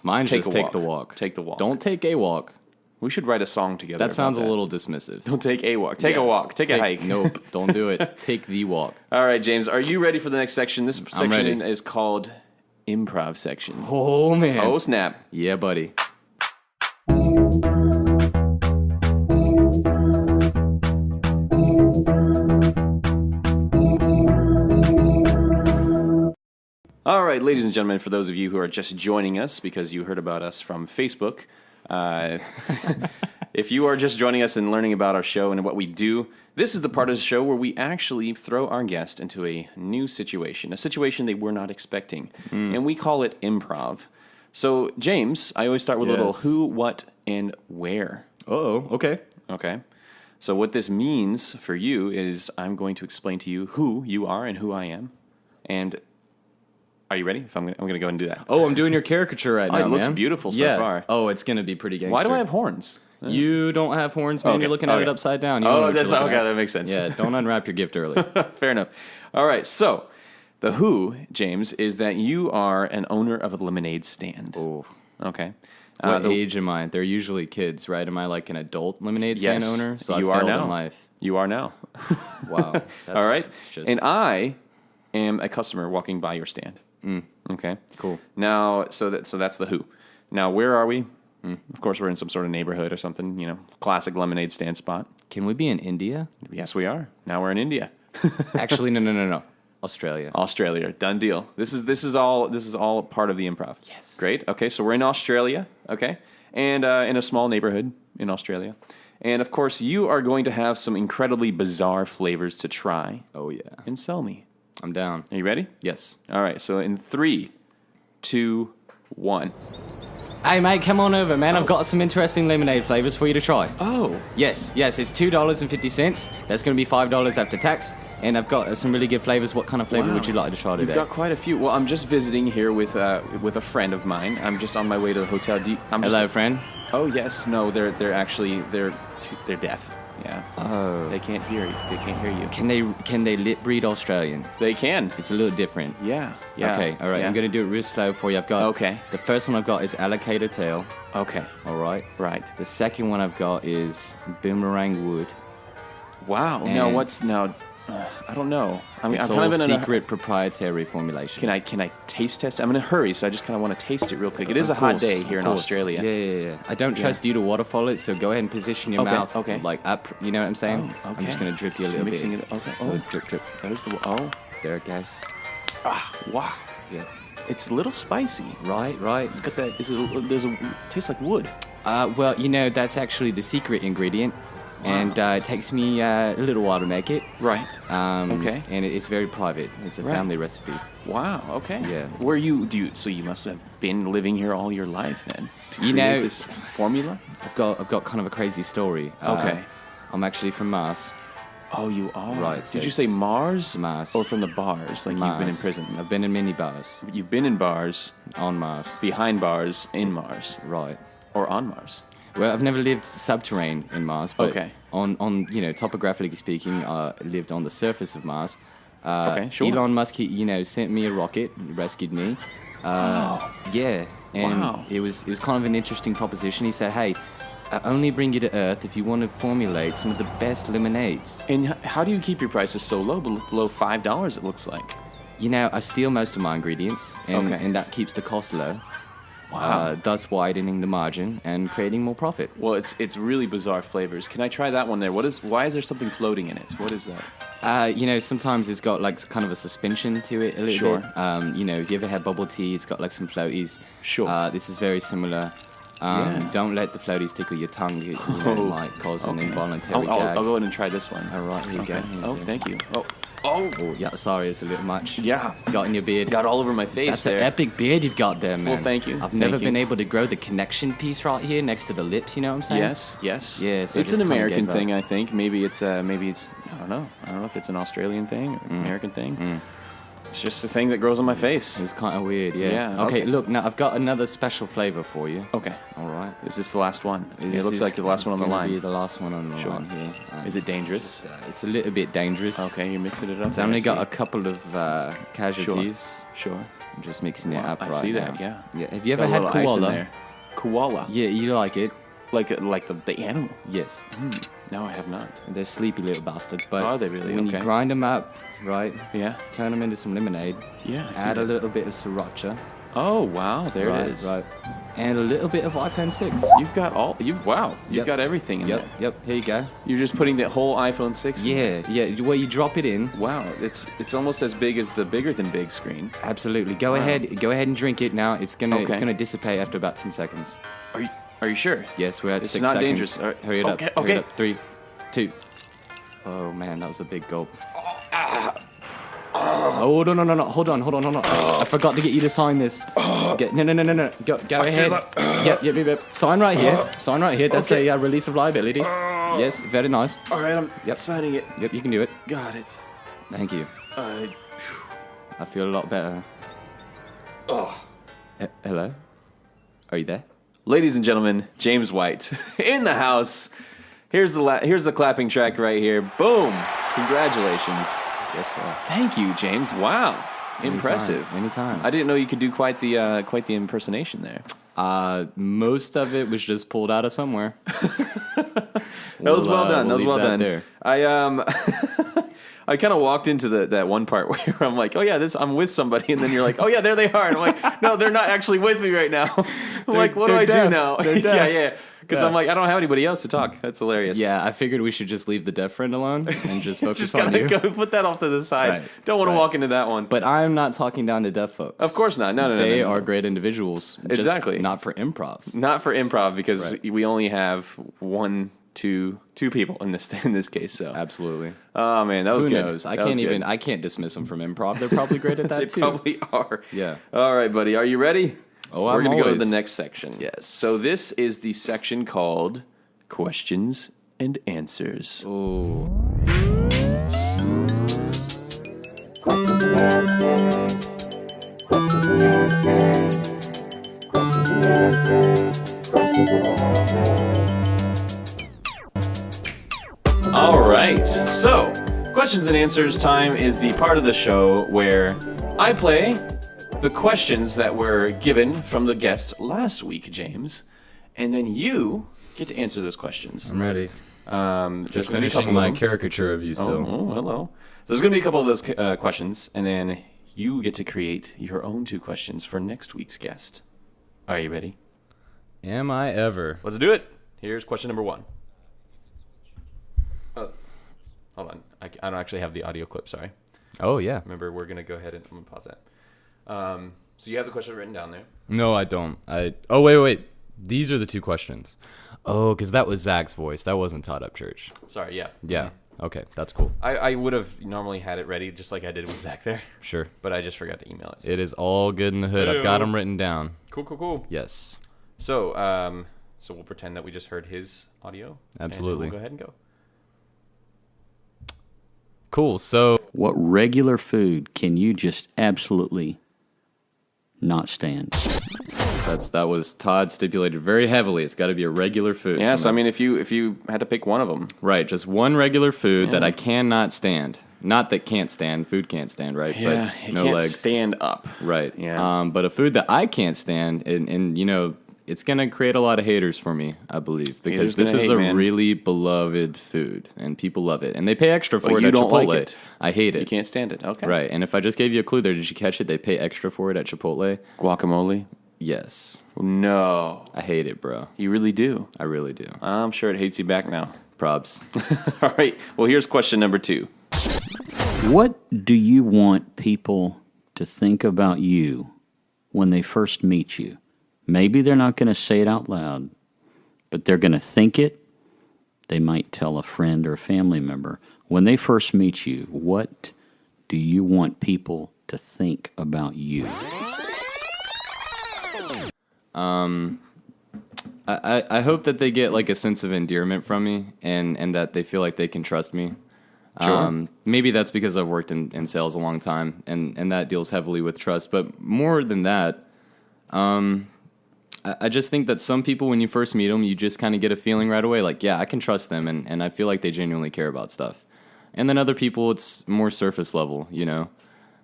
Mine's take just a take walk. the walk. Take the walk. Don't take a walk. We should write a song together. That sounds about a little dismissive. Don't take a walk. Take Yeah. a walk. Take a hike. Nope, don't do it. Take the walk. All right, James, are you ready for the next section? This section ready. is called improv section. Oh, man. Oh, snap. Yeah, buddy. All right, ladies and gentlemen, for those of you who are just joining us because you heard about us from Facebook, if you are just joining us and learning about our show and what we do, this is the part of the show where we actually throw our guest into a new situation, a situation they were not expecting, and we call it improv. So, James, I always start with a little Yes. who, what, and where. Oh, okay. Okay? So what this means for you is I'm going to explain to you who you are and who I am, and... Are you ready? If I'm gonna go and do that. Oh, I'm doing your caricature right now, it looks man. beautiful so far. Oh, it's going to be pretty gangster. Why do I have horns? You don't have horns, man. Okay, You're looking at it okay. upside down. You don't know Oh, what you're that's looking okay. at. That makes sense. Yeah, don't unwrap your gift early. Fair enough. All right. So, the who, James, is that you are an owner of a lemonade stand. Oh. Okay. What age am I? They're usually kids, right? Am I like an adult lemonade stand Yes, owner? So you I are failed now. in life. You are now. Wow. All right. It's just, And I am a customer walking by your stand. Okay. cool. Now, so that's the who. Now, where are we? Of course, we're in some sort of neighborhood or something. You know, classic lemonade stand spot. Can we be in India? Yes, we are. Now we're in India. Actually, no. Australia. Australia, done deal. This is all part of the improv. Yes. Great. Okay, so we're in Australia. Okay, and in a small neighborhood in Australia, and of course you are going to have some incredibly bizarre flavors to try Oh, yeah. and sell me. I'm down. Are you ready? Yes. All right. So in 3, 2, 1. Hey, mate, come on over, man. I've got some interesting lemonade flavors for you to try. Oh. Yes, it's $2.50. That's going to be $5 after tax. And I've got some really good flavors. What kind of flavor would you like to try You've today? got quite a few. Well, I'm just visiting here with a friend of mine. I'm just on my way to the hotel. Hello, friend. Oh yes, no, they're deaf. Yeah. Oh. They can't hear you. They can't hear you. Can they lip read Australian? They can. It's a little different. Yeah. Yeah. Okay, all right. Yeah. I'm going to do it real slow for you. I've got... Okay. The first one I've got is alligator tail. Okay. All right. Right. The second one I've got is boomerang wood. Wow. And- I don't know. I'm It's kind all of in secret proprietary formulation. Can I taste test? I'm in a hurry, so I just kind of want to taste it real quick. It is a hot day here in Australia. Yeah. I don't trust you to waterfall it, so go ahead and position your Okay, mouth okay. like up. You know what I'm saying? Oh, I'm just okay. gonna drip you a little Mixing bit. it. Okay. Oh, Oh, drip. there's the. Oh. There it goes. Wow. Yeah. It's a little spicy. Right. It's got that. Tastes like wood. Well, you know that's actually the secret ingredient, and it takes me a little while to make it. Right. Okay. And it's very private. It's a Right. family recipe. Wow. Okay. Yeah. So you must have been living here all your life then to You create know- this formula. I've got kind of a crazy story. Okay. I'm actually from Mars. Oh, you are. Right, Did so- you say Mars? Mars. Or from the bars, like you've been in Mars. prison? I've been in many bars You've been in bars, on Mars. behind bars, in Mars, Right. or on Mars. Well, I've never lived subterranean in Mars, but Okay. on topographically speaking, lived on the surface of Mars. Okay, sure. Elon Musk, he, sent me a rocket, rescued me. Yeah, and Wow. it was kind of an interesting proposition. He said, "Hey, I only bring you to Earth if you want to formulate some of the best lemonades." And how do you keep your prices so low, below $5? It looks like. You know, I steal most of my ingredients, and, Okay. and that keeps the cost low. Wow. Thus widening the margin and creating more profit. Well, it's really bizarre flavors. Can I try that one there? Why is there something floating in it? What is that? Sometimes it's got like kind of a suspension to it a little Sure. bit. If you ever had bubble tea, it's got like some floaties. Sure. This is very similar. Yeah. Don't let the floaties tickle your tongue. It might cause an involuntary I'll gag. go ahead and try this one. All right, here you Okay. go. Oh, Here's thank you. Oh, Oh, yeah, sorry, it's a little much. yeah. Got in your beard. Got all over my face That's there. an epic beard you've got there, man. Well, thank you. I've Thank never you. been able to grow the connection piece right here next to the lips. You know what I'm saying? Yes. Yeah, so I it's just an kinda American gave up. thing, I think. Maybe it's I don't know. I don't know if it's an Australian thing or an American thing. It's just a thing that grows on my face. It's kind of weird, yeah. Yeah, Okay, okay. look, now I've got another special flavor for you. Okay. All right. Is this the last one? It This looks is like the last one on the gonna line. Be the last one on the Sure. line here. Is it dangerous? It's a little bit dangerous. Okay, you're mixing it up. It's there, only I got see. a couple of casualties. Sure. I'm just mixing it Wow, up I right see now. that, yeah. Yeah. Have you Got ever a had little ice in koala? there. Koala. Yeah, you like it? Like the animal. Yes. No, I have not. They're sleepy little bastards. But Are they really? when Okay. you grind them up, right, Yeah. turn them into some lemonade, Yeah. I see add a that. little bit of sriracha, Oh, wow. There right, it is. Right. And a little bit of iPhone 6. You've got you've got everything in there. Yep. Here you go. You're just putting the whole iPhone 6 in there. Yeah. Well, you drop it in. Wow, it's almost as big as the bigger than big screen. Absolutely. Go ahead and drink it now. It's gonna dissipate after about 10 seconds. Are you sure? Yes, we're at It's 6 not seconds. dangerous. All right. Hurry it up. Okay, Hurry it okay. up. 3, 2. Oh man, that was a big gulp. Oh no! Hold on. I forgot to get you to sign this. No. Go ahead. Yep. Sign right here. That's a release of liability. Yes, very nice. All right, I'm Yep. signing it. Yep, you can do it. Got it. Thank you. I feel a lot better. Hello? Are you there? Ladies and gentlemen, James White in the house. Here's the clapping track right here. Boom! Congratulations. Yes, sir. Thank you, James. Wow, impressive. Anytime. I didn't know you could do quite the impersonation there. Most of it was just pulled out of somewhere. That was well done. We'll That was well leave done. there. I kind of walked into that one part where I'm like, oh yeah, I'm with somebody, and then you're like, oh yeah, there they are, and I'm like, no, they're not actually with me right now. I'm like, what do I they're do deaf. now? They're deaf. yeah, because I'm like, I don't have anybody else to talk. That's hilarious. Yeah, I figured we should just leave the deaf friend alone and just focus just on gotta you. go put that off to the side. Right, Don't want to right. walk into that one. But I'm not talking down to deaf folks. Of course not. No. They no. are great individuals. just Exactly. not for improv. Not for improv because Right. we only have two people in this case. So Absolutely. oh man, that was Who good. knows? That was good. I can't dismiss them from improv. They're probably great at that They too. probably are. Yeah. All right, buddy. Are you ready? Oh, We're I'm gonna go to always. the next section. Yes. So this is the section called Questions and Answers. Oh. Questions and answers. Questions and answers. Questions and answers. Questions and answers. All right. So, Questions and Answers time is the part of the show where I play the questions that were given from the guest last week, James, and then you get to answer those questions. I'm ready. Just gonna be a Finishing couple my of them. caricature of you still. Oh, hello. So there's going to be a couple of those questions, and then you get to create your own 2 questions for next week's guest. Are you ready? Am I ever? Let's do it. Here's question number 1. Oh, hold on. I don't actually have the audio clip, sorry. Oh, yeah. Remember, we're going to go ahead and I'm going to pause that. So you have the question written down there. No, I don't. Oh, wait. These are the 2 questions. Oh, because that was Zach's voice. That wasn't Todd Upchurch. Sorry, yeah. Yeah. Okay, that's cool. I would have normally had it ready just like I did with Zach there, Sure. but I just forgot to email it. It is all good in the hood. I've got them written down. Cool. Yes. So, so we'll pretend that we just heard his audio. Absolutely. And then we'll go ahead and go. Cool. So, What regular food can you just absolutely not stand? that was Todd stipulated very heavily. It's got to be a regular food. Yeah, so I I'm mean, if you had to pick one of them, right, just one regular food that I cannot stand. Not that can't stand, food can't stand, right? yeah, but you no can't legs. stand up. Right. Yeah. But a food that I can't stand, and you know, it's gonna create a lot of haters for me, I believe, because Haters this gonna is hate, a man. really beloved food, and people love it, and they pay extra for But it you at don't Chipotle. like it. I hate it. You can't stand it. Okay. Right. And if I just gave you a clue there, did you catch it? They pay extra for it at Chipotle. Guacamole? Yes. No. I hate it, bro. You really do. I really do. I'm sure it hates you back now. Probs. All right. Well, here's question number 2. What do you want people to think about you when they first meet you? Maybe they're not going to say it out loud, but they're going to think it. They might tell a friend or a family member. When they first meet you, what do you want people to think about you? I hope that they get like a sense of endearment from me, and that they feel like they can trust me. Sure. Maybe that's because I've worked in sales a long time, and that deals heavily with trust. But more than that, I just think that some people, when you first meet them, you just kind of get a feeling right away, like, yeah, I can trust them, and I feel like they genuinely care about stuff. And then other people, it's more surface level, you know.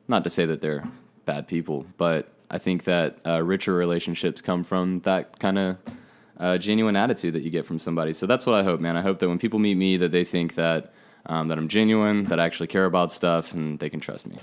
Not to say that they're bad people, but I think that richer relationships come from that kind of genuine attitude that you get from somebody. So that's what I hope, man. I hope that when people meet me, that they think that I'm genuine, that I actually care about stuff, and they can trust me.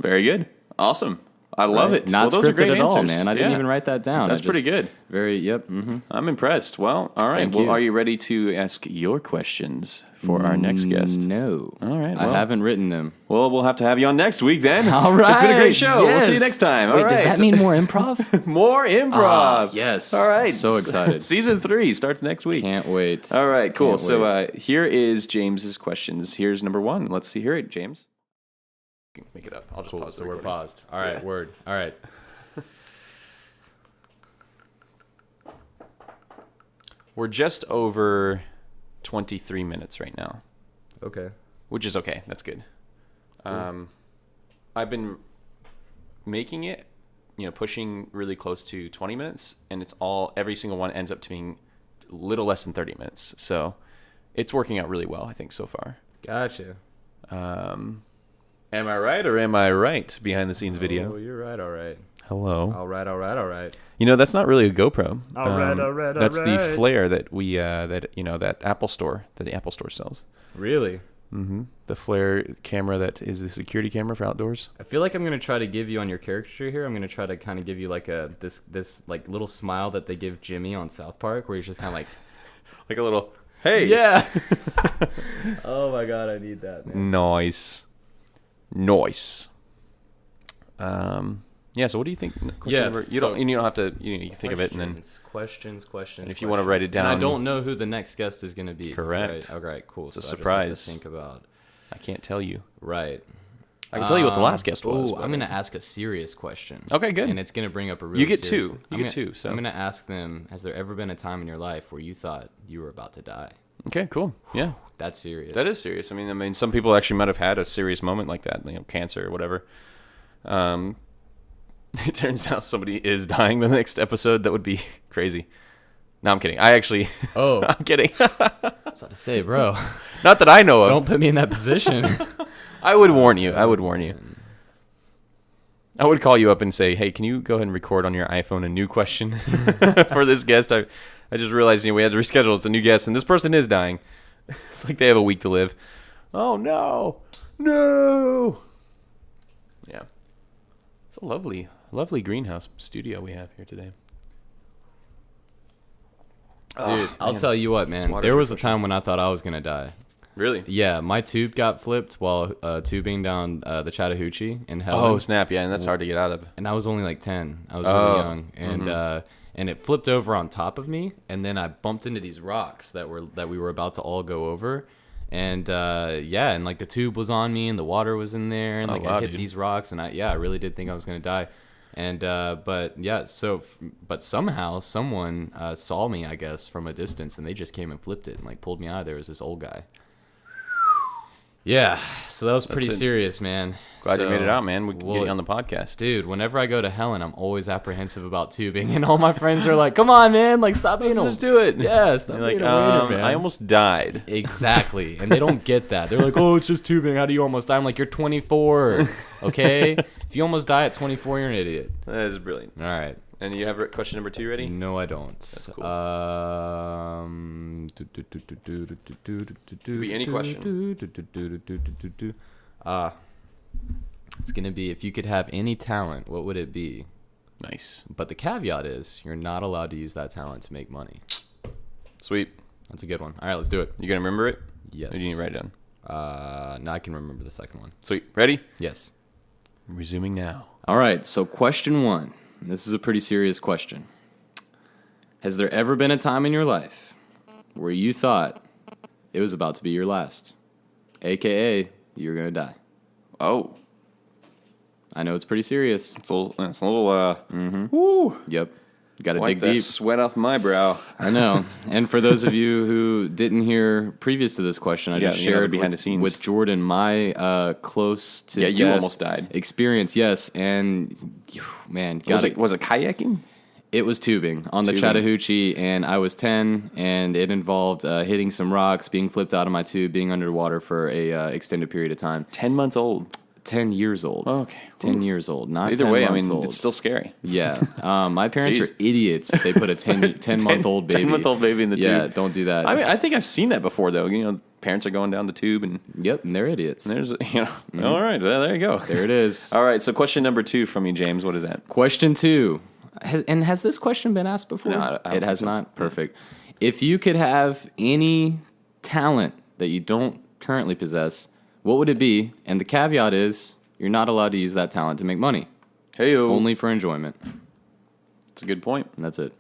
Very good. Awesome. I love it. Not those are great scripted at all, answers. man. I didn't Yeah. even write that down. That's pretty good. Yep. Mm-hmm. I'm impressed. Well, all right. Thank Well, you. are you ready to ask your questions for our next guest? No. All right. I well- haven't written them. Well, we'll have to have you on next week then. All right. It's been a great show. We'll see you yes. next time. All Wait, right. does that mean more improv? more improv? yes. All right. So excited. Season 3 starts next week. Can't wait. All right, cool. Can't So wait. here is James's questions. Here's number 1. Let's hear it, James. Make it up. I'll just Cool. pause the So we're recording. paused. All right. Yeah. Word. All right. We're just over 23 minutes right now, Okay. which is okay. That's good. I've been making it, pushing really close to 20 minutes, and every single one ends up to being a little less than 30 minutes. So it's working out really well, I think, so far. Gotcha. Am I right or am I right? Behind the scenes video. Oh, you're right. All right. Hello. All right. All right. All right. That's not really a GoPro. All right. That's the flare that we that Apple Store sells. Really? Mm-hmm. The flare camera that is the security camera for outdoors. I feel like I'm gonna try to give you on your caricature here. I'm gonna try to kind of give you like this like little smile that they give Jimmy on South Park, where he's just kind of like, Like a little, hey. yeah. Oh my god, I need that, man. Nice. Yeah. So what do you think? Yeah, You don't have to. You can think of it and then. Questions. And if you wanna write it And I down- don't know who the next guest is gonna be. Correct. Right? Okay. Cool. It's a so I surprise. just have to think about. I can't tell you. Right. I can tell you what the last guest was. Oh, but- I'm gonna ask a serious question. Okay, good. And it's gonna bring up a really You get serious- two. I'm You get gonna- two, so. I'm gonna ask them: has there ever been a time in your life where you thought you were about to die? Okay, cool. Yeah. That's serious. That is serious. I mean, some people actually might have had a serious moment like that, cancer or whatever. It turns out somebody is dying the next episode. That would be crazy. No, I'm kidding. Oh, I'm kidding. I was about to say, bro, Not that I know of. don't put me in that position. I would warn you. I would call you up and say, hey, can you go ahead and record on your iPhone a new question for this guest? I just realized we had to reschedule. It's a new guest, and this person is dying. It's like they have a week to live. Oh, no. Yeah. It's a lovely greenhouse studio we have here today. Dude, I'll tell you what, man. water's There was a refreshing. time when I thought I was gonna die. Really? Yeah, my tube got flipped while tubing down the Chattahoochee in Helen. Oh, snap. Yeah, and that's hard to get out of. And I was only like 10. I was Oh, really young, and it flipped over on top of me, and then I bumped into these rocks that we were about to all go over, and and like the tube was on me, and the water was in there, and Oh, like wow, I hit dude. these rocks, and I really did think I was gonna die, and but somehow someone saw me, I guess, from a distance, and they just came and flipped it and like pulled me out of there. It was this old guy. Yeah, so that was pretty it. serious, man. Glad you made it So, out, man. We can get well, you on the podcast. Dude, whenever I go to Helen, I'm always apprehensive about tubing, and all my friends are like, "Come on, man! Like, stop being Let's a just do it. yeah, stop You're being like, a waiter, man." I almost died. exactly, and they don't get that. They're like, "Oh, it's just tubing. How do you almost die?" I'm like, "You're 24, okay? If you almost die at 24, you're an idiot." That is brilliant. All right. And you have question number 2 ready? No, I don't. That's cool. Be any question. It's gonna be, if you could have any talent, what would it be? Nice. But the caveat is you're not allowed to use that talent to make money. Sweet. That's a good one. All right, let's do it. You gonna remember it? Yes. Or do you need to write it down? No, I can remember the second one. Sweet. Ready? Yes. Resuming now. All right, so question 1. This is a pretty serious question. Has there ever been a time in your life where you thought it was about to be your last? AKA, you're going to die. Oh. I know it's pretty serious. It's a little woo. Yep. Got to Wipe dig that deep. sweat off my brow. I know. And for those of you who didn't hear previous to this question, I just you know, shared behind the scenes. with Jordan my close to Yeah, you death almost died. experience. Yes, and man, Was it kayaking? It was tubing on the Tubing. Chattahoochee, and I was 10, and it involved hitting some rocks, being flipped out of my tube, being underwater for a extended period of time. 10 months old. 10 years old. Okay. 10 years old. Not Either 10 way, I months mean, old. it's still scary. Yeah. My parents Jeez. are idiots if they put a 10-month-old baby. 10-month-old baby in the tube. Yeah, don't do that. I mean, I think I've seen that before, though. You know, parents are going down the tube, and Yep, and they're idiots. there's, all right, well, there you go. There it is. All right, so question number 2 from you, James. What is that? Question 2. Has this question been asked before? No, I don't it think has so. not? Perfect. If you could have any talent that you don't currently possess, what would it be? And the caveat is you're not allowed to use that talent to make money. It's only for enjoyment. That's a good point. And that's it.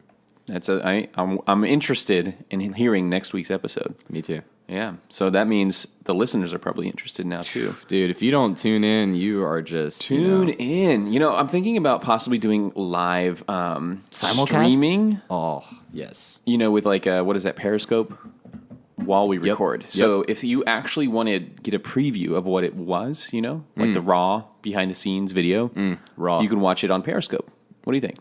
I'm interested in hearing next week's episode. Me too. Yeah, so that means the listeners are probably interested now, too. Dude, if you don't tune in, you are just... Tune in. You know, I'm thinking about possibly doing live Simulcast? streaming. Oh, yes. You know, with like, what is that, Periscope? While we record. So if you actually want to get a preview of what it was, you know, like the raw behind the scenes video, raw. you can watch it on Periscope. What do you think?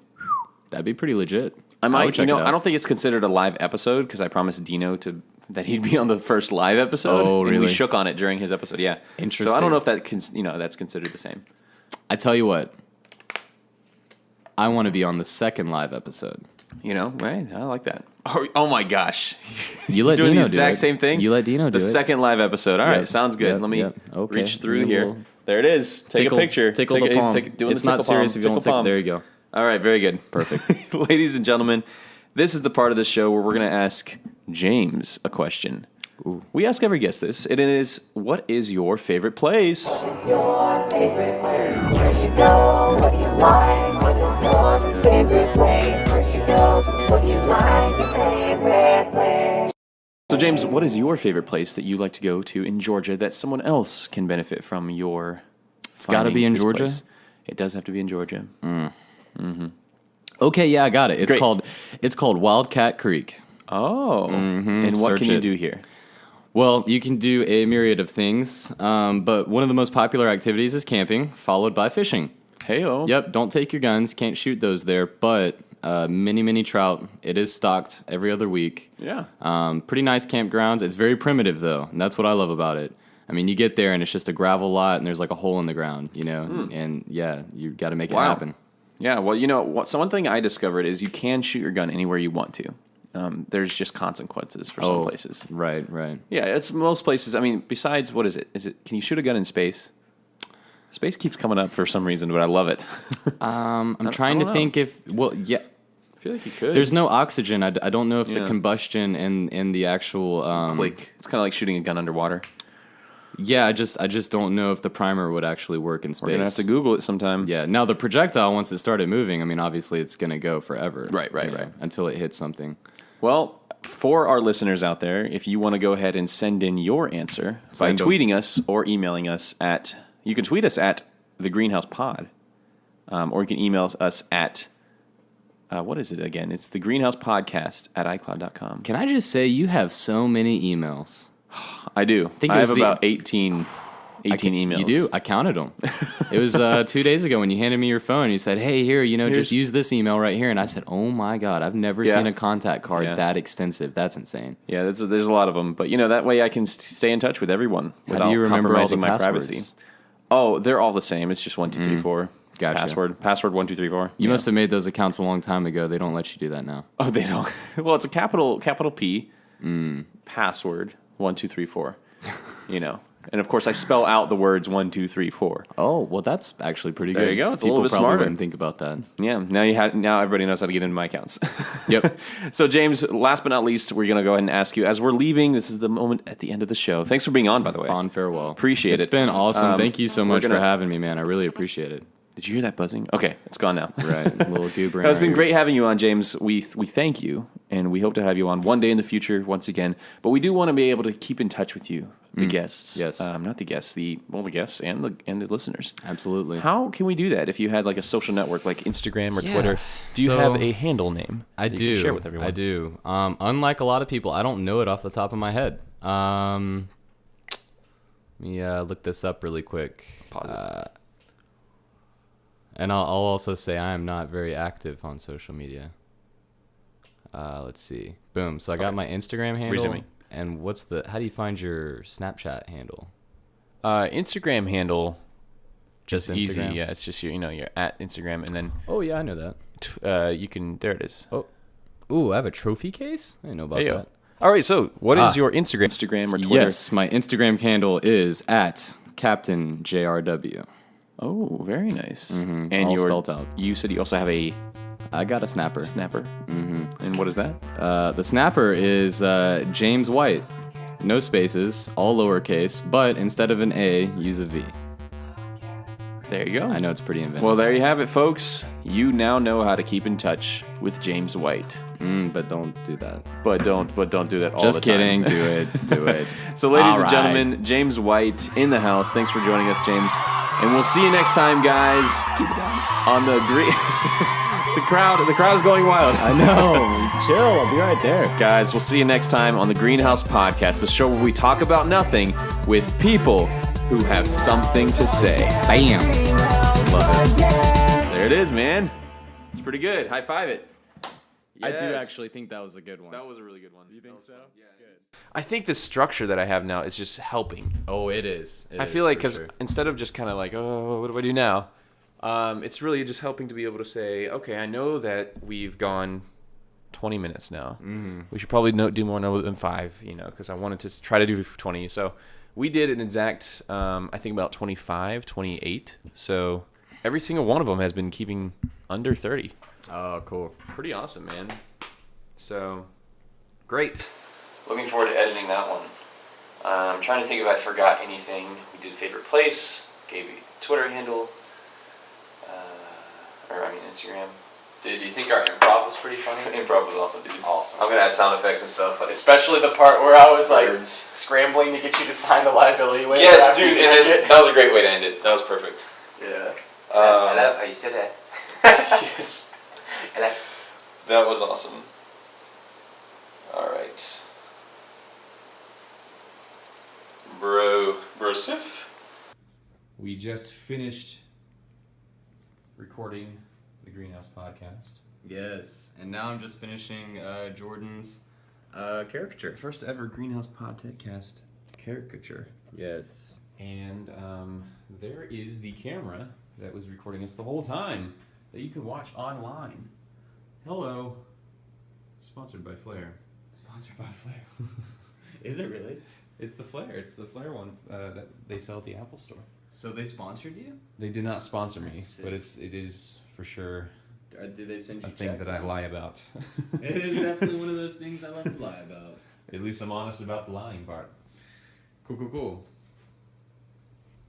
That'd be pretty legit. I would might, check it out. I don't think it's considered a live episode because I promised Dino that he'd be on the first live episode. Oh, And we really? shook on it during his episode. Yeah. Interesting. So I don't know if that's considered the same. I tell you what. I want to be on the second live episode. You know, right? I like that. Oh my gosh. You let Doing Dino the exact do it. same thing? You let Dino do The it. second live episode. All right, Yep, sounds good. yep, Let me yep. Okay. reach through And here. we'll There it is. Take a picture. Tickle the palm. Doing It's the not tickle serious palm. if you don't Tickle take... palm. There you go. All right, very good. Perfect. Ladies and gentlemen, this is the part of the show where we're going to ask James a question. Ooh. We ask every guest this. It is, what is your favorite place? What is your favorite place? Where you go? What do you like? What is your favorite place? Where you go? What do you like? Your favorite place? So, James, what is your favorite place that you like to go to in Georgia that someone else can benefit from your It's got to be in Georgia? Place? It does have to be in Georgia. Okay, yeah, I got it. It's Great. it's called Wildcat Creek. Oh. And what Search can you it. do here? Well, you can do a myriad of things, but one of the most popular activities is camping, followed by fishing. Hey-o. Yep, don't take your guns, can't shoot those there, but many trout. It is stocked every other week. Yeah. Pretty nice campgrounds. It's very primitive, though, and that's what I love about it. I mean, you get there, and it's just a gravel lot, and there's like a hole in the ground, you know, and yeah, you got to make it happen. Yeah, well, you know, so one thing I discovered is you can shoot your gun anywhere you want to. There's just consequences for some places. Right. Yeah, it's most places. I mean, besides, what is it? Can you shoot a gun in space? Space keeps coming up for some reason, but I love it. I'm trying don't to know. think if, well, yeah. I feel like you could. There's no oxygen. I don't know if the Yeah. combustion and the actual click. It's kind of like shooting a gun underwater. Yeah, I just don't know if the primer would actually work in space. We're gonna have to Google it sometime. Yeah. Now the projectile, once it started moving, I mean, obviously it's gonna go forever. Right, you know, until it hits something. Well, for our listeners out there, if you want to go ahead and send in your answer by Send 'em. tweeting us or emailing us at, you can tweet us at the Greene House Pod, or you can email us at, what is it again? It's the Greene House Podcast at iCloud.com. Can I just say you have so many emails? I do. think it I was have the- about 18 emails. You do. I counted them. It was 2 days ago when you handed me your phone. You said, "Hey, here, just use this email right here." And I said, "Oh my God, I've never Yeah. seen a contact card Yeah. that extensive. That's insane." Yeah, there's a lot of them. But, that way I can stay in touch with everyone How without do you remember all the compromising my passwords? privacy. Oh, they're all the same. It's just 1, 2, 3, 4. Gotcha. Password 1, 2, 3, 4. You must have made those accounts a long time ago. They don't let you do that now. Oh, they don't. Well, it's a capital P, password 1, 2, 3, 4. And of course I spell out the words 1, 2, 3, 4. Oh, well, that's actually pretty good. There you go. It's a People little bit probably smarter. wouldn't think about that. Yeah. Now everybody knows how to get into my accounts. Yep. So James, last but not least, we're gonna go ahead and ask you as we're leaving. This is the moment at the end of the show. Thanks for being on, by the way. Fond farewell. Appreciate it. It's been awesome. Thank you so we're much gonna- for having me, man. I really appreciate it. Did you hear that buzzing? Okay, it's gone now. Right. A little goober. It's been great having you on, James. We thank you, and we hope to have you on one day in the future once again. But we do want to be able to keep in touch with you, the guests. Yes. Not the guests, the guests and the listeners. Absolutely. How can we do that? If you had like a social network like Instagram or Yeah. Twitter, do you So, have a handle name? I that do. You can share with everyone. I do. Unlike a lot of people, I don't know it off the top of my head. Let me look this up really quick. Pause it. And I'll also say I am not very active on social media. Let's see. Boom. So I got my Instagram handle. Resuming. And how do you find your Snapchat handle? Instagram handle Just It's easy. Instagram? Yeah, it's just you're at Instagram, and then Oh yeah, I know that. you can. There it is. Oh, ooh, I have a trophy case. I didn't know about There you go. that. All right. So, what is your Instagram? Instagram or Twitter? Yes, my Instagram handle is at Captain JRW. Oh, very nice. Mhm, And all your, spelled out. you said you also have a I got a snapper. snapper. Mm-hmm. And what is that? The snapper is James White. No spaces, all lowercase, but instead of an A, use a V. There you go. I know it's pretty inventive. Well, there you have it, folks. You now know how to keep in touch with James White. But don't do that. But don't do that all Just the time. kidding. Do it. Do it. So, ladies All and right. gentlemen, James White in the house. Thanks for joining us, James. And we'll see you next time, guys. Keep it down. On the green. the crowd is going wild. I know. Chill. I'll be right there. Guys, we'll see you next time on the Greene House Podcast, the show where we talk about nothing with people who have something to say. Bam. Love it. There it is, man. It's pretty good. High five it. I do Yes. actually think that was a good one. That was a really good one. You think so? Yeah. Good. I think the structure that I have now is just helping. Oh, it is. I feel like because instead of just kind of like, oh, what do I do now? It's really just helping to be able to say, okay, I know that we've gone 20 minutes now. Mm-hmm. We should probably do more than 5, because I wanted to try to do 20. So we did an exact, I think about 25, 28. So every single one of them has been keeping under 30. Oh, cool. Pretty awesome, man. So, great. Looking forward to editing that one. I'm trying to think if I forgot anything. We did favorite place, gave you Twitter handle, Instagram. Do you think our improv was pretty funny? Improv was awesome, dude. Awesome. I'm gonna add sound effects and stuff. But Especially the part where I was like Words. scrambling to get you to sign the liability waiver. yes, after you dude, drank and it. that was a great way to end it. That was perfect. Yeah. I love how you said that. Yes. And I, That was awesome. All right. Brosif. We just finished recording the Greene House Podcast. Yes. And now I'm just finishing Jordan's caricature. First ever Greene House Podcast caricature. Yes. And there is the camera that was recording us the whole time that you can watch online. Hello. Sponsored by Flair. Sponsored by Flair. Is it really? It's the Flair. It's the Flair one that they sell at the Apple Store. So they sponsored you? They did not sponsor me, That's but sick. it is for sure Or did they send you a thing checks that I out? lie about. It is definitely one of those things I love to lie about. At least I'm honest about the lying part. Cool.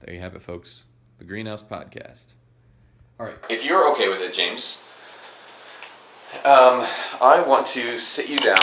There you have it, folks. The Greene House Podcast. All right. If you're okay with it, James, I want to sit you down